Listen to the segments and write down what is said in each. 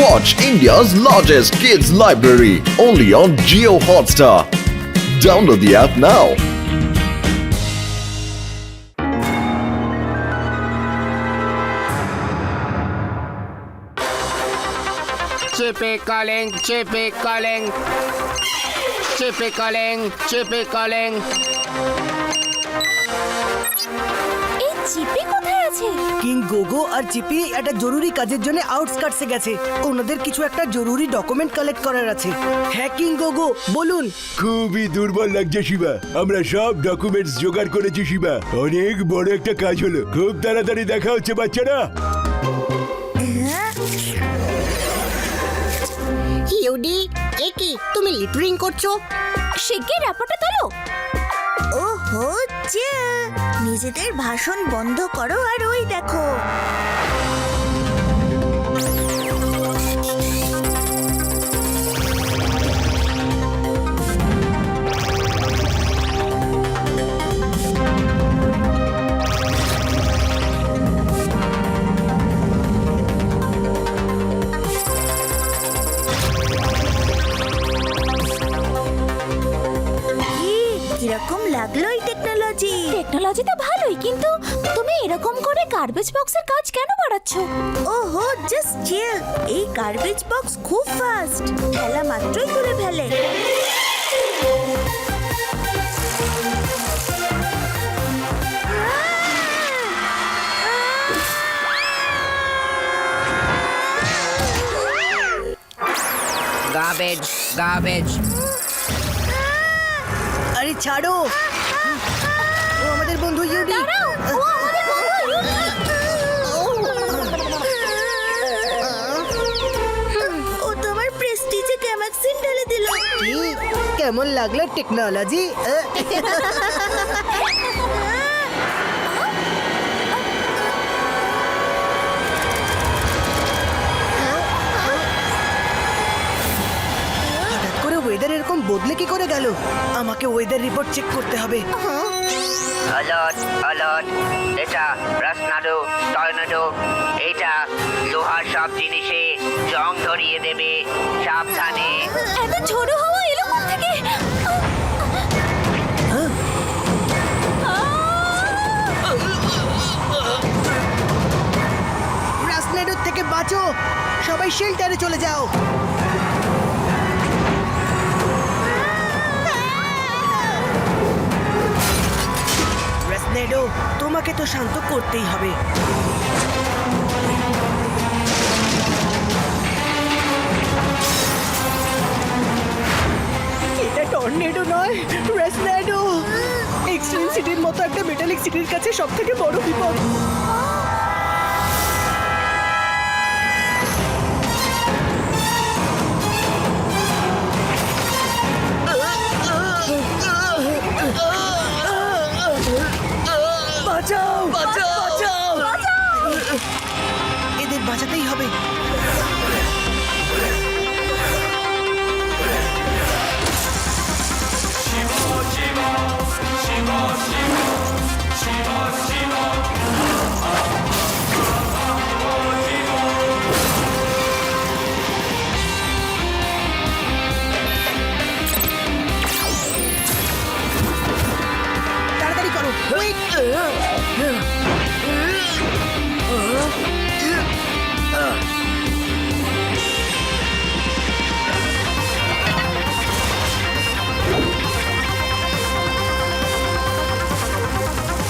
Watch India's largest kids library only on Jio Hotstar. Download the app now. Chippy calling, Chippy calling, Chippy calling, Chippy calling. এই চিপি কোথায় আছে? King গোগো আর চিপি একটা জরুরি কাজের জন্য আউটস্কার্টসে গেছে। ওনাদের কিছু একটা জরুরি ডকুমেন্ট কালেক্ট করার আছে। হ্যাঁ কিং গোগো, বলুন। খুবই দুর্বল লাগছে শিবা। আমরা সব ডকুমেন্টস জোগাড় করেছি শিবা। অনেক বড় একটা কাজ হলো। খুব তাড়াতাড়ি দেখা হচ্ছে বাচ্চারা। ইউডি, এ কি তুমি লিটারিং করছো? শিগগির রাপোর্টটা তোলো। ও হচ্ছে নিজেদের ভাষণ বন্ধ করো আর ওই দেখো। কিরকম লাগলো এই টেকনোলজি? টেকনোলজি তো ভালোই, কিন্তু তুমি এরকম করে গার্বেজ বক্সের কাজ কেন বাড়াচ্ছ? ওহো, জাস্ট চিল। এই গার্বেজ বক্স খুব ফাস্ট, ফেলা মাত্রই তুলে ফেলে। Garbage, garbage. আরে ছাড়ো, ও আমাদের বন্ধু ইউডি। ও তো আমার প্রেস্টিজে ক্যামাক্সিন ঢেলে দিল। কেমন লাগলো টেকনোলজি? হঠাৎ করে ওয়েদার এরকম বদলে কি করে গেল? আমাকে ওয়েদার রিপোর্ট চেক করতে হবে। Alert, alert. এটা রাসনাডু, টর্নেডো। এটা লোহার সব জিনিসে জং ধরিয়ে দেবে। সাবধানে। এত ঝোড়ো হাওয়া এলো কোথা থেকে? রাসনেডোর থেকে বাঁচো, সবাই শেল্টারে চলে যাও। রাসনেডো, তোমাকে তো শান্ত করতেই হবে। এটা টর্নেডো নয়, রাসনেডো। এক্সট্রিম সিটির মতো একটা মেটালিক সিটির কাছে সবথেকে বড় বিপদ। বাঁচাও, বাঁচাও, বাঁচাও! এদের বাঁচাতেই হবে। তাড়াতাড়ি করো, কুইক!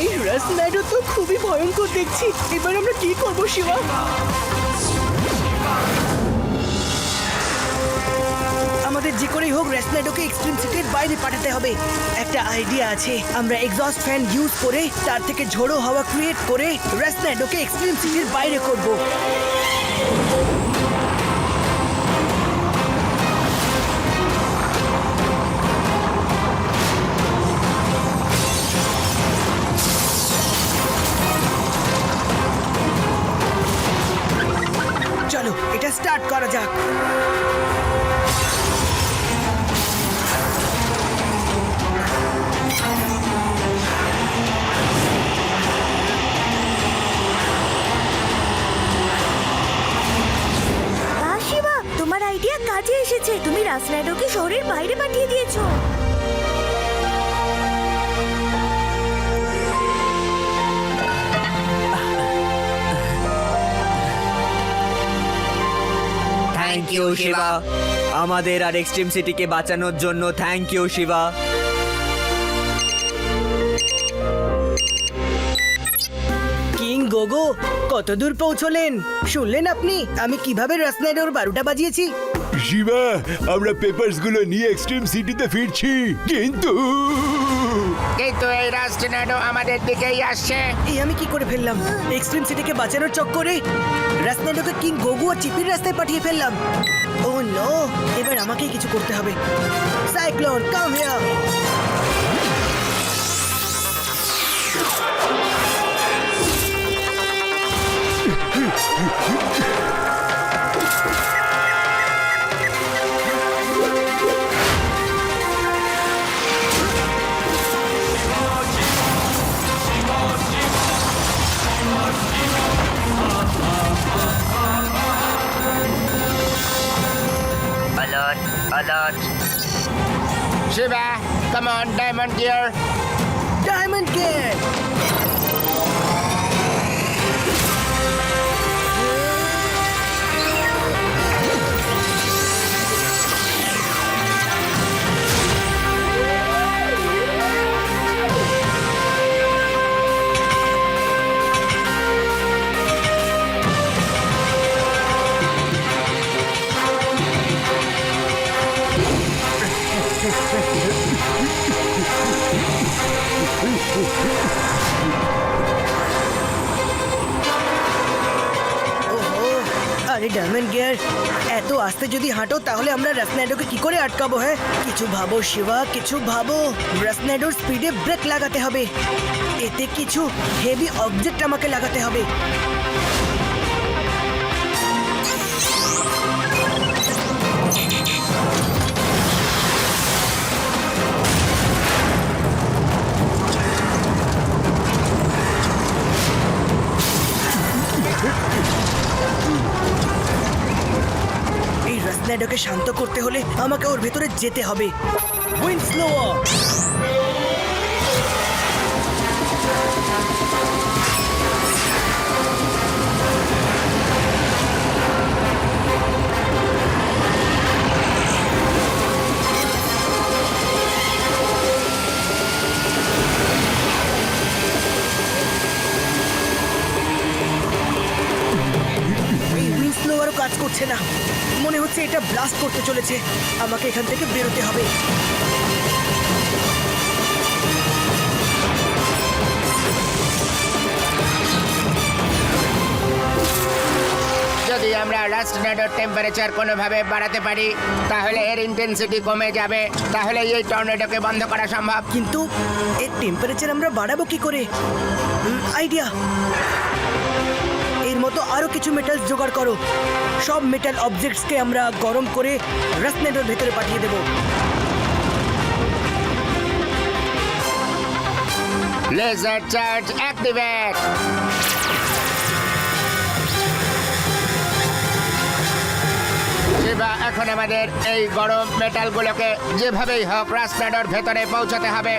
এই রাসনাডো তো খুবই ভয়ঙ্কর দেখছি। এবার আমরা কি করবো শিবা? আমাদের যে করেই হোক রাসনাডোকে এক্সট্রিম সিটির বাইরে পাঠাতে হবে। একটা আইডিয়া আছে, আমরা এক্সস্ট ফ্যান ইউজ করে তার থেকে ঝোড়ো হাওয়া ক্রিয়েট করে রাসনাডোকে এক্সট্রিম সিটির বাইরে করব। চলো এটা স্টার্ট করা যাক। বাসি কাজে এসেছে। তুমি রাসনাডোকে শহরের বাইরে পাঠিয়ে দিয়েছো। থ্যাংক ইউ শিবা, আমাদের আর এক্সট্রিম সিটিকে বাঁচানোর জন্য থ্যাংক ইউ শিবা। কিং গোগো কত দূর পৌঁছলেন শুনলেন আপনি? আমি কিভাবে রাসনাডোর 12টা বাজিয়েছি? শিবা, আমরা পেপারস গুলো নিয়ে এক্সট্রিম সিটিতে ফিরছি, কিন্তু কিন্তু এই রাস্টনাডো আমাদের দিকেই আসছে। এই আমি কি করে ফেললাম? এক্সট্রিম সিটিকে বাঁচানোর চক্করে রাসনাডোকে কিং গোগো আর চিপির রাস্তায় পাঠিয়ে ফেললাম। ও নো, এবার আমাকেই কিছু করতে হবে। Cyclone come here. Alert, alert. Shiva, come on, Diamond Gear. Diamond get. ওহো, আরে ডায়মন্ড গিয়ার, এত আস্তে যদি হাঁটো তাহলে আমরা রাসনাডোকে কি করে আটকাবো? হ্যাঁ, কিছু ভাবো শিবা, কিছু ভাবো। রাসনাডোর স্পিডে ব্রেক লাগাতে হবে। এতে কিছু হেভি অবজেক্ট আমাকে লাগাতে হবে। এই রাসনাডোকে শান্ত করতে হলে আমাকে ওর ভেতরে যেতে হবে। Wind slower. স্লোয়ারও কাজ করছে না, মনে হচ্ছে এটা ব্লাস্ট করতে চলেছে। আমাকে এখান থেকে বেরোতে হবে। যদি আমরা রাস্টনাডোর টেম্পারেচার কোনোভাবে বাড়াতে পারি তাহলে এর ইন্টেন্সিটি কমে যাবে, তাহলে এই টর্নেডোকে বন্ধ করা সম্ভব। কিন্তু এর টেম্পারেচার আমরা বাড়াবো কি করে? আইডিয়া। এর মতো আরো কিছু মেটালস জোগাড় করো। সব মেটাল অবজেক্টসকে আমরা গরম করে রাসনাডোর ভেতরে পাঠিয়ে দেব। Laser charge activate. শিবা, এখন আমাদের এই গরম মেটালগুলোকে যেভাবেই হোক রাস্টনাডোর ভেতরে পৌঁছাতে হবে।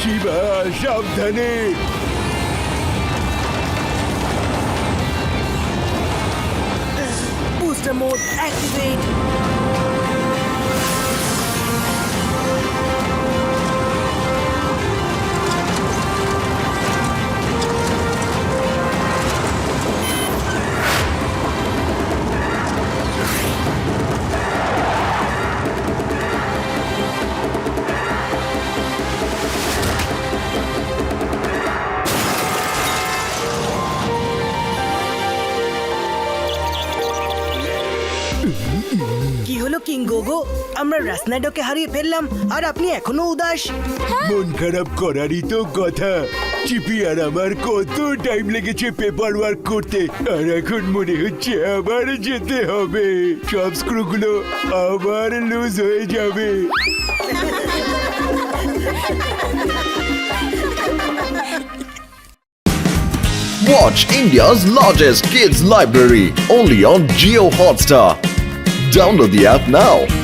শিবা, সাবধানে। Booster mode activate. কি হলো কিং গোগো? আমরা রাসনাডোকে হারিয়ে ফেললাম আর আপনি এখনো উদাস। মন খারাপ করারই তো কথা। চিপি আর আমার কত টাইম লেগেছে পেপার ওয়ার্ক করতে, আর এখন মনে হচ্ছে আবার যেতে হবে। সব স্ক্রুগুলো আবার লুজ হয়ে যাবে। Watch India's largest kids library only on Geo Hotstar. Download the app now.